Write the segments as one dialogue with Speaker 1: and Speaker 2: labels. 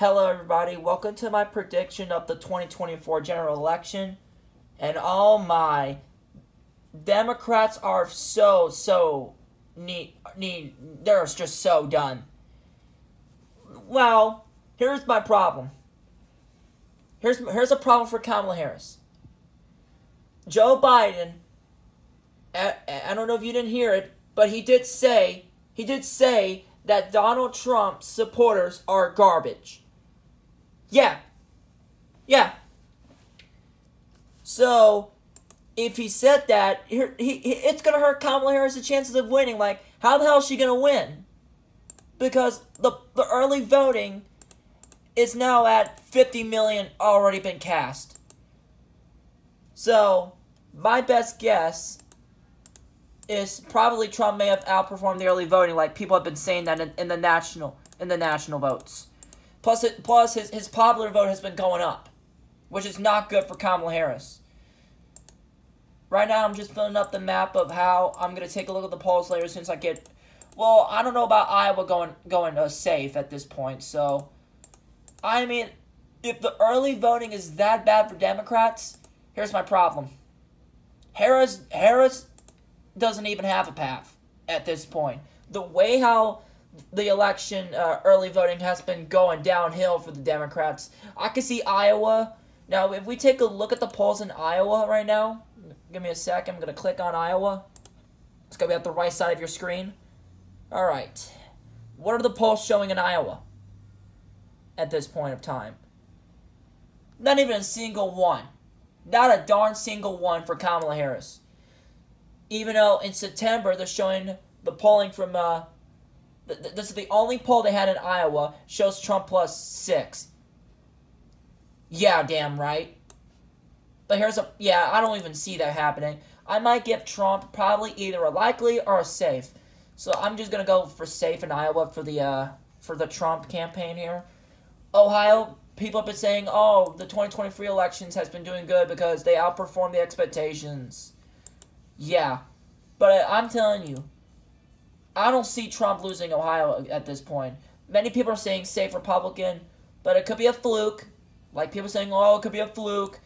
Speaker 1: Hello everybody, welcome to my prediction of the 2024 general election. And oh my, Democrats are they're just so done. Well, here's my problem. Here's a problem for Kamala Harris. Joe Biden, I don't know if you didn't hear it, but he did say that Donald Trump's supporters are garbage. Yeah. So, if he said that, it's going to hurt Kamala Harris' chances of winning. Like, how the hell is she going to win? Because the early voting is now at 50 million already been cast. So, my best guess is probably Trump may have outperformed the early voting, like people have been saying that in the national votes. Plus his popular vote has been going up, which is not good for Kamala Harris. Right now, I'm just filling up the map of how I'm gonna take a look at the polls later since I get. Well, I don't know about Iowa going safe at this point. So, I mean, if the early voting is that bad for Democrats, here's my problem. Harris doesn't even have a path at this point. The way how the election early voting has been going downhill for the Democrats, I can see Iowa. Now, if we take a look at the polls in Iowa right now, give me a sec. I'm going to click on Iowa. It's going to be at the right side of your screen. All right. What are the polls showing in Iowa at this point of time? Not even a single one. Not a darn single one for Kamala Harris. Even though in September they're showing the polling from, this is the only poll they had in Iowa, shows Trump plus 6. Yeah, damn right. But I don't even see that happening. I might give Trump probably either a likely or a safe. So I'm just going to go for safe in Iowa for the Trump campaign here. Ohio, people have been saying, oh, the 2023 elections has been doing good because they outperformed the expectations. Yeah, but I'm telling you, I don't see Trump losing Ohio at this point. Many people are saying safe Republican, but it could be a fluke. Like people saying, oh, it could be a fluke.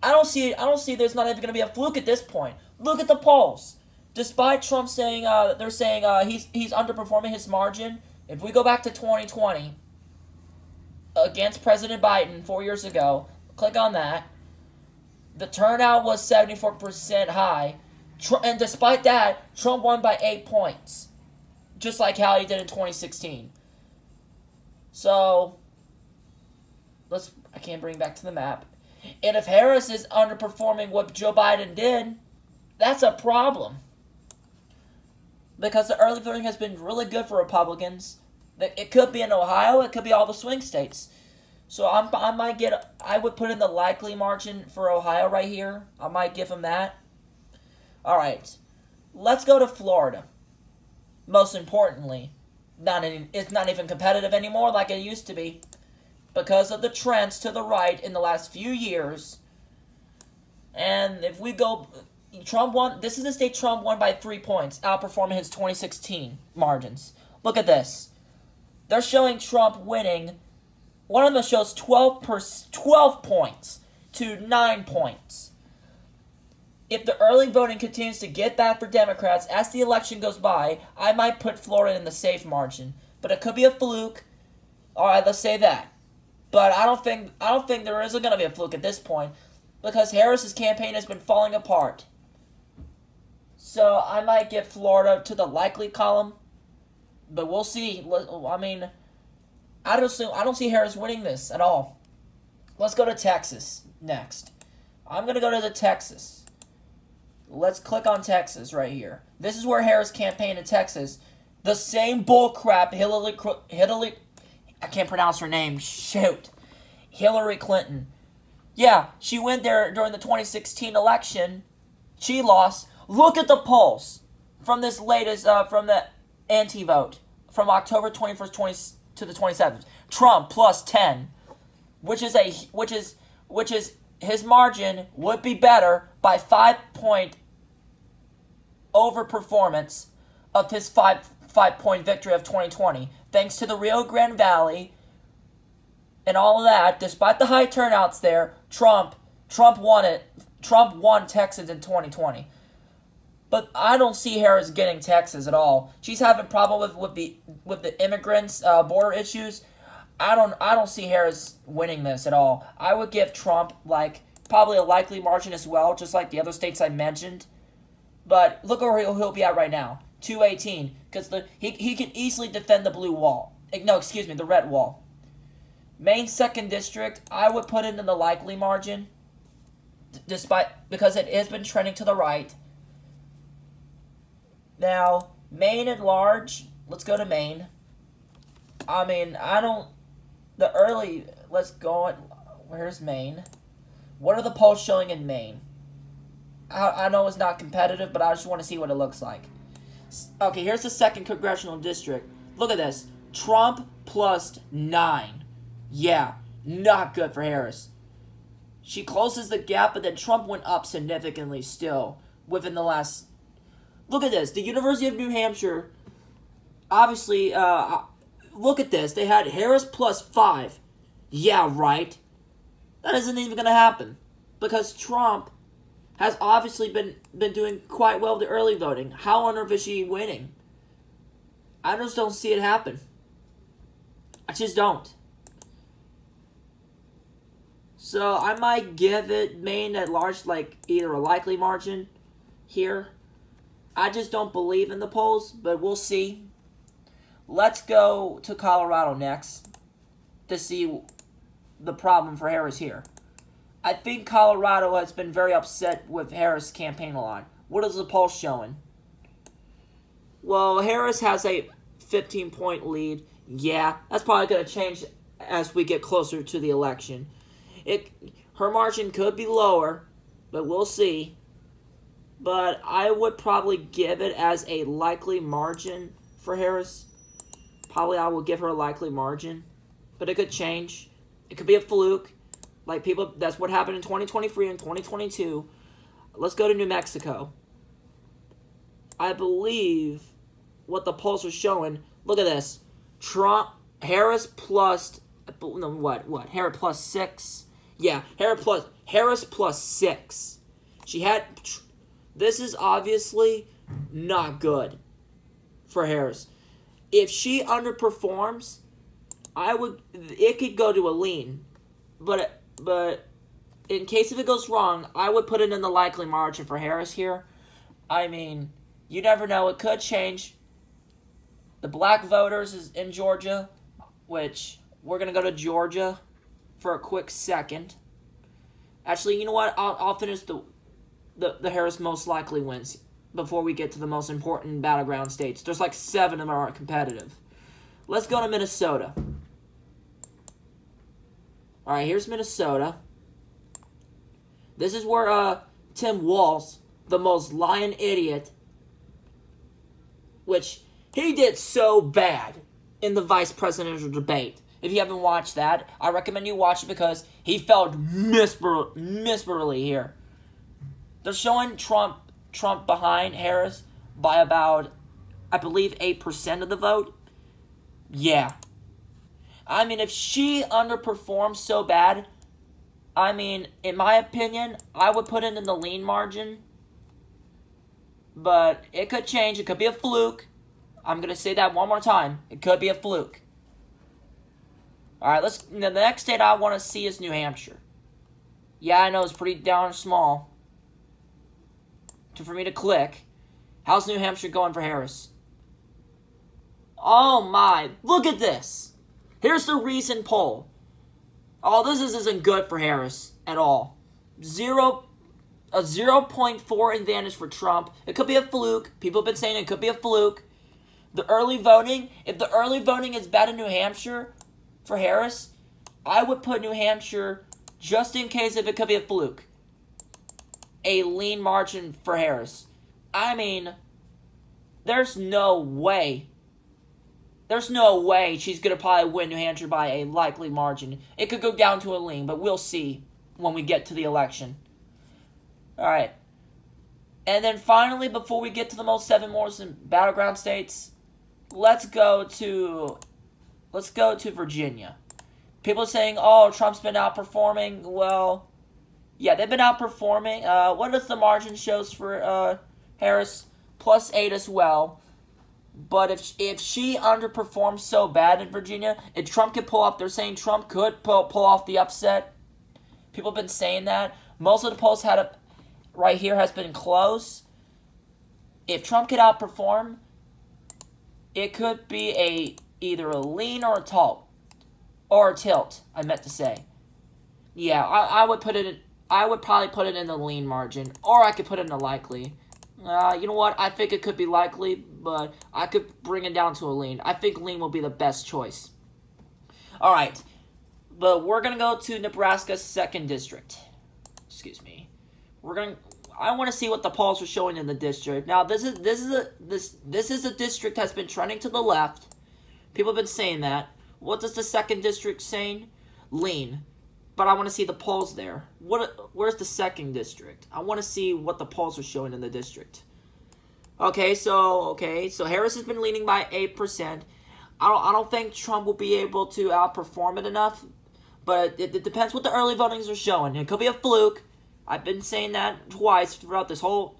Speaker 1: I don't see there's not even going to be a fluke at this point. Look at the polls. Despite Trump saying, they're saying he's underperforming his margin. If we go back to 2020, against President Biden 4 years ago, click on that. The turnout was 74% high. And despite that, Trump won by 8 points. Just like how he did in 2016. So, I can't bring back to the map. And if Harris is underperforming what Joe Biden did, that's a problem. Because the early voting has been really good for Republicans. It could be in Ohio, it could be all the swing states. So I would put in the likely margin for Ohio right here. I might give him that. Alright, let's go to Florida. Most importantly, it's not even competitive anymore like it used to be. Because of the trends to the right in the last few years. And if we go, this is the state Trump won by 3 points, outperforming his 2016 margins. Look at this. They're showing Trump winning. One of them shows 12 points to 9 points. If the early voting continues to get bad for Democrats as the election goes by, I might put Florida in the safe margin. But it could be a fluke. Alright, let's say that. But I don't think there is going to be a fluke at this point. Because Harris's campaign has been falling apart. So I might get Florida to the likely column. But we'll see. I mean, I don't see Harris winning this at all. Let's go to Texas next. I'm going to go to Texas. Let's click on Texas right here. This is where Harris campaigned in Texas. The same bullcrap Hillary, I can't pronounce her name. Shoot. Hillary Clinton. Yeah, she went there during the 2016 election. She lost. Look at the polls from this latest, from the anti-vote. From October 21st to the 27th. Trump plus 10. Which is his margin would be better by 5-point overperformance of his 5-point victory of 2020. Thanks to the Rio Grande Valley and all of that, despite the high turnouts there, Trump won it. Trump won Texas in 2020. But I don't see Harris getting Texas at all. She's having problem with the immigrants, border issues. I don't see Harris winning this at all. I would give Trump probably a likely margin as well, just like the other states I mentioned. But look where he'll be at right now, 218, because he can easily defend the blue wall. No, excuse me, the red wall. Maine 2nd District, I would put it in the likely margin, because it has been trending to the right. Now, Maine at large, let's go to Maine. I mean, let's go, where's Maine? What are the polls showing in Maine? I know it's not competitive, but I just want to see what it looks like. Okay, here's the 2nd Congressional District. Look at this. Trump plus 9. Yeah, not good for Harris. She closes the gap, but then Trump went up significantly still within the last... Look at this. The University of New Hampshire, obviously, look at this. They had Harris plus 5. Yeah, right. That isn't even going to happen. Because Trump has obviously been doing quite well with the early voting. How on earth is she winning? I just don't see it happen. I just don't. So I might give it Maine at large, either a likely margin here. I just don't believe in the polls, but we'll see. Let's go to Colorado next to see the problem for Harris here. I think Colorado has been very upset with Harris' campaign a lot. What is the poll showing? Well, Harris has a 15-point lead. Yeah, that's probably going to change as we get closer to the election. Her margin could be lower, but we'll see. But I would probably give it as a likely margin for Harris. Probably I will give her a likely margin. But it could change. It could be a fluke. That's what happened in 2023 and 2022. Let's go to New Mexico. I believe what the polls are showing. Look at this. Harris plus... What? Harris plus 6? Yeah, Harris plus 6. She had... This is obviously not good for Harris. If she underperforms, it could go to a lean. But in case if it goes wrong, I would put it in the likely margin for Harris here. I mean, you never know. It could change. The black voters is in Georgia, which we're going to go to Georgia for a quick second. Actually, you know what? I'll finish the Harris most likely wins before we get to the most important battleground states. There's 7 of them are competitive. Let's go to Minnesota. Alright, here's Minnesota. This is where Tim Walz, the most lying idiot, which he did so bad in the vice presidential debate. If you haven't watched that, I recommend you watch it because he failed miserably here. They're showing Trump behind Harris by about, I believe, 8% of the vote. Yeah. I mean, if she underperforms so bad, I mean, in my opinion, I would put it in the lean margin. But it could change. It could be a fluke. I'm going to say that one more time. It could be a fluke. Alright, the next state I want to see is New Hampshire. Yeah, I know, it's pretty darn small for me to click. How's New Hampshire going for Harris? Oh my, look at this. Here's the recent poll. Oh, this isn't good for Harris at all. A 0.4 advantage for Trump. It could be a fluke. People have been saying it could be a fluke. The early voting, if the early voting is bad in New Hampshire for Harris, I would put New Hampshire, just in case if it could be a fluke, a lean margin for Harris. I mean, there's no way she's going to probably win New Hampshire by a likely margin. It could go down to a lean, but we'll see when we get to the election. Alright. And then finally, before we get to the 7 most battleground states, let's go to Virginia. People saying, oh, Trump's been outperforming. Well, yeah, they've been outperforming. What does the margin shows for Harris? +8 as well. But if she underperforms so bad in Virginia, if Trump could pull off, they're saying Trump could pull off the upset. People have been saying that. Most of the polls right here has been close. If Trump could outperform, it could be either a lean or a tilt. Or a tilt, I meant to say. Yeah, I would probably put it in the lean margin. Or I could put it in the likely. You know what? I think it could be likely, but I could bring it down to a lean. I think lean will be the best choice. Alright. But we're going to go to Nebraska's 2nd district. Excuse me. I want to see what the polls are showing in the district. Now, this is a district that's been trending to the left. People have been saying that. What does the 2nd district saying? Lean. But I want to see the polls there. Where's the 2nd district? I want to see what the polls are showing in the district. Okay, so Harris has been leaning by 8%. I don't think Trump will be able to outperform it enough. But it depends what the early votings are showing. It could be a fluke. I've been saying that twice throughout this whole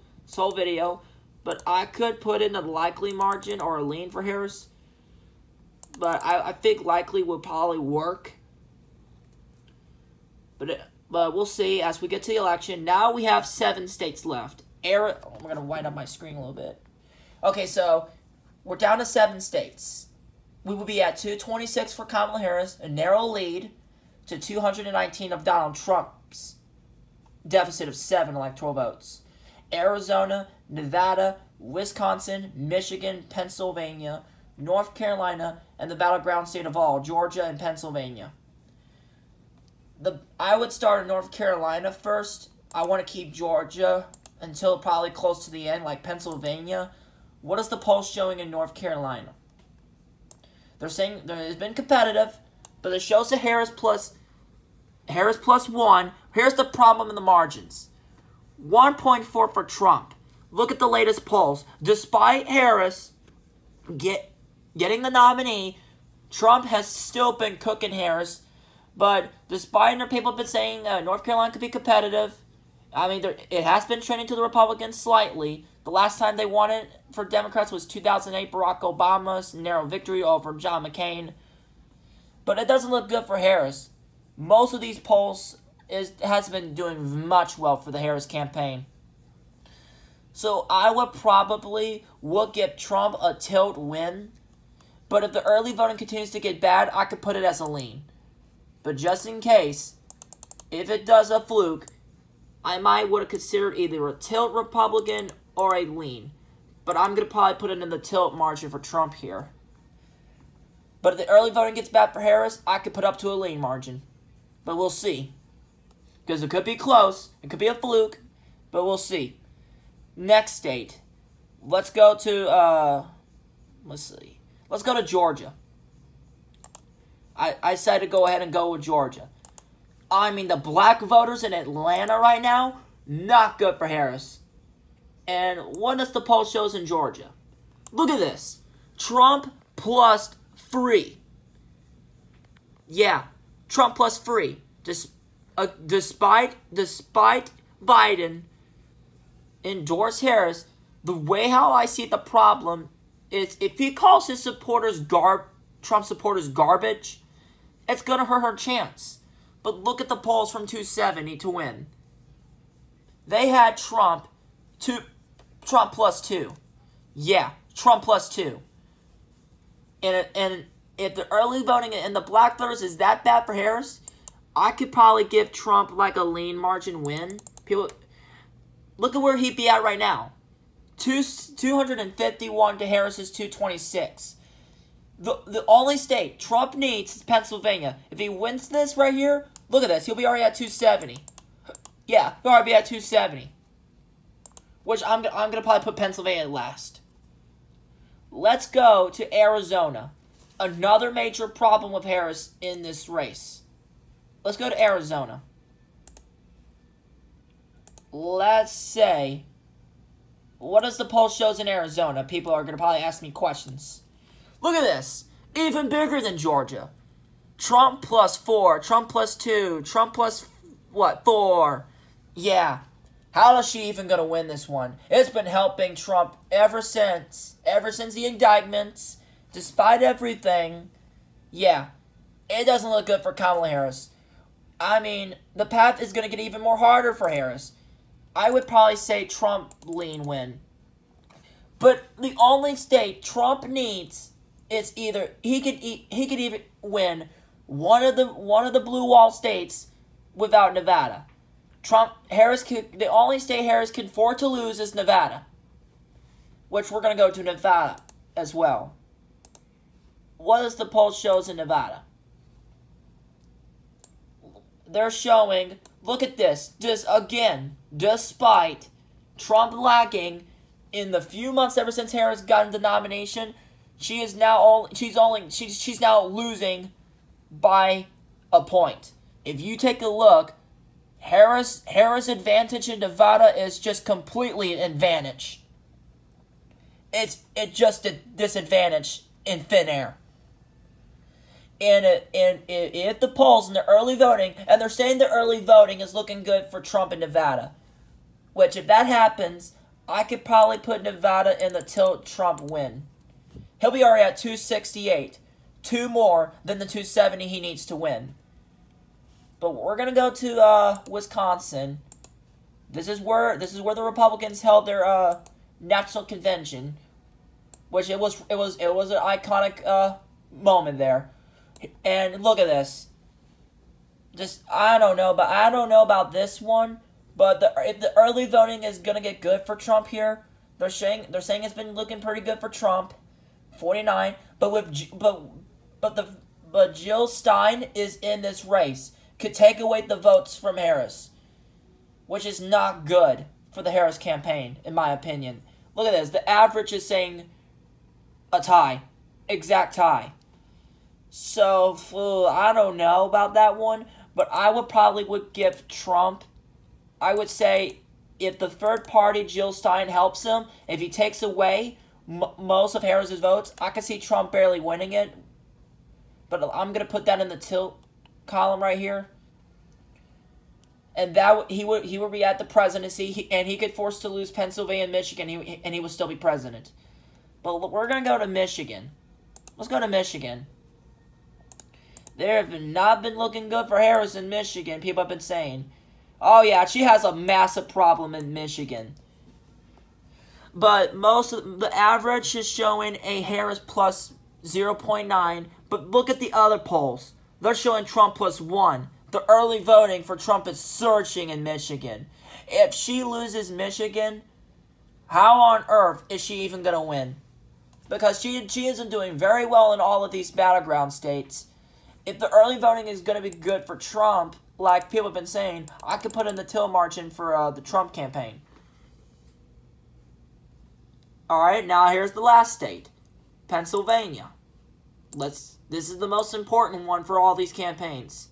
Speaker 1: video. But I could put in a likely margin or a lean for Harris. But I think likely would probably work. But we'll see as we get to the election. Now we have 7 states left. I'm going to wind up my screen a little bit. Okay, so we're down to 7 states. We will be at 226 for Kamala Harris, a narrow lead to 219 of Donald Trump's deficit of 7 electoral votes. Arizona, Nevada, Wisconsin, Michigan, Pennsylvania, North Carolina, and the battleground state of all, Georgia and Pennsylvania. I would start in North Carolina first. I want to keep Georgia until probably close to the end, like Pennsylvania. What is the poll showing in North Carolina? They're saying it's been competitive, but it shows a Harris plus 1. Here's the problem in the margins. 1.4 for Trump. Look at the latest polls. Despite Harris getting the nominee, Trump has still been cooking Harris. But despite people have been saying North Carolina could be competitive, I mean, it has been trending to the Republicans slightly. The last time they won it for Democrats was 2008, Barack Obama's narrow victory over John McCain. But it doesn't look good for Harris. Most of these polls has been doing much well for the Harris campaign. So I would probably give Trump a tilt win. But if the early voting continues to get bad, I could put it as a lean. But just in case, if it does a fluke, I would have considered either a tilt Republican or a lean. But I'm going to probably put it in the tilt margin for Trump here. But if the early voting gets bad for Harris, I could put up to a lean margin. But we'll see. Because it could be close. It could be a fluke. But we'll see. Next state. Let's go to, let's see. Let's go to Georgia. I decided to go ahead and go with Georgia. I mean, the black voters in Atlanta right now, not good for Harris. And what does the poll shows in Georgia? Look at this. Trump plus 3. Yeah, Trump plus 3. Despite Biden endorse Harris, the way how I see the problem is if he calls his supporters Trump supporters garbage, it's going to hurt her chance. But look at the polls from 270 to win. They had Trump plus 2. Yeah, Trump plus 2. And if the early voting and the black voters is that bad for Harris, I could probably give Trump like a lean margin win. People, look at where he'd be at right now. 251 to Harris's 226. The only state Trump needs is Pennsylvania. If he wins this right here, look at this. He'll be already at 270. Yeah, he'll already be at 270. Which I'm gonna probably put Pennsylvania last. Let's go to Arizona. Another major problem with Harris in this race. Let's go to Arizona. Let's say, what does the poll shows in Arizona? People are gonna probably ask me questions. Look at this. Even bigger than Georgia. Trump plus 4, Trump plus 2, Trump plus, what, 4. Yeah. How is she even going to win this one? It's been helping Trump ever since the indictments, despite everything. Yeah. It doesn't look good for Kamala Harris. I mean, the path is going to get even more harder for Harris. I would probably say Trump lean win. But the only state Trump needs is either he could even win one of the blue wall states without Nevada. The only state Harris can afford to lose is Nevada, which we're going to go to Nevada as well. What does the poll shows in Nevada? They're showing, look at this, despite Trump lagging in the few months ever since Harris got into the nomination, she's now losing by a point. If you take a look, Harris' advantage in Nevada is just completely an advantage. It's just a disadvantage in thin air. And if the polls in the early voting, and they're saying the early voting is looking good for Trump in Nevada, which if that happens, I could probably put Nevada in the tilt Trump win. He'll be already at 268, 2 more than the 270 he needs to win. But we're gonna go to Wisconsin. This is where the Republicans held their national convention, which it was an iconic moment there. And look at this. I don't know about this one, but if the early voting is gonna get good for Trump here, they're saying it's been looking pretty good for Trump, 49. But Jill Stein is in this race, could take away the votes from Harris, which is not good for the Harris campaign, in my opinion. Look at this. The average is saying a tie, exact tie. So, I don't know about that one, but I would give Trump, I would say, if the third party, Jill Stein, helps him, if he takes away most of Harris's votes, I could see Trump barely winning it. But I'm going to put that in the tilt column right here. And that he would be at the presidency, and he could force to lose Pennsylvania and Michigan, and he would still be president. But we're going to go to Michigan. Let's go to Michigan. They have not been looking good for Harris in Michigan. People have been saying, oh yeah, she has a massive problem in Michigan. But the average is showing a Harris plus 0.9. But look at the other polls. They're showing Trump plus 1. The early voting for Trump is surging in Michigan. If she loses Michigan, how on earth is she even going to win? Because she isn't doing very well in all of these battleground states. If the early voting is going to be good for Trump, like people have been saying, I could put in the till margin for the Trump campaign. Alright, now here's the last state. Pennsylvania. This is the most important one for all these campaigns.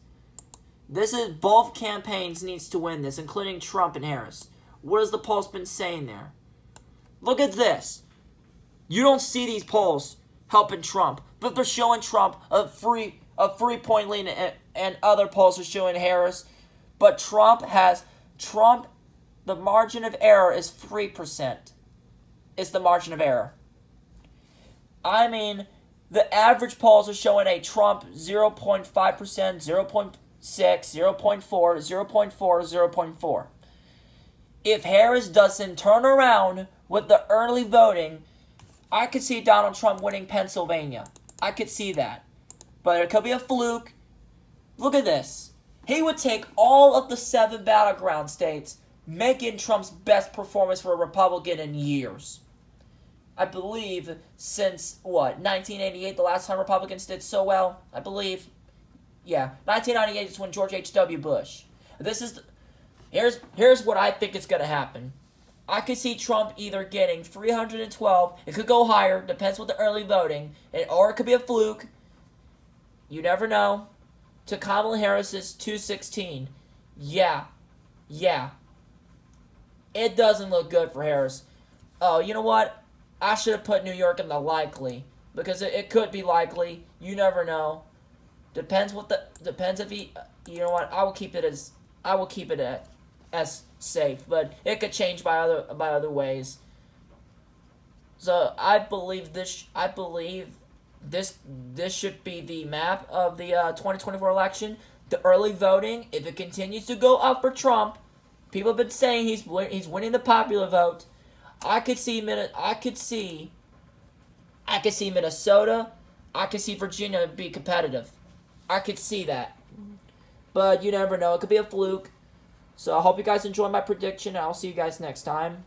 Speaker 1: Both campaigns needs to win this, including Trump and Harris. What has the polls been saying there? Look at this. You don't see these polls helping Trump, but they're showing Trump a 3-point lead, and other polls are showing Harris. But the margin of error is 3%. It's the margin of error. I mean, the average polls are showing a Trump 0.5%, 0.6, 0.4, 0.4, 0.4. If Harris doesn't turn around with the early voting, I could see Donald Trump winning Pennsylvania. I could see that. But it could be a fluke. Look at this. He would take all of the 7 battleground states, making Trump's best performance for a Republican in years. I believe since, 1988, the last time Republicans did so well? I believe. Yeah, 1998 is when George H.W. Bush. Here's what I think is going to happen. I could see Trump either getting 312, it could go higher, depends with the early voting, or it could be a fluke. You never know. To Kamala Harris's 216. Yeah. It doesn't look good for Harris. Oh, you know what? I should have put New York in the likely. Because it could be likely. You never know. Depends if he. You know what? I will keep it as safe, but it could change by other ways. So I believe this should be the map of the 2024 election. The early voting, if it continues to go up for Trump, people have been saying he's winning the popular vote. I could see Minnesota. I could see Virginia be competitive. I could see that, but you never know. It could be a fluke. So I hope you guys enjoy my prediction, and I'll see you guys next time.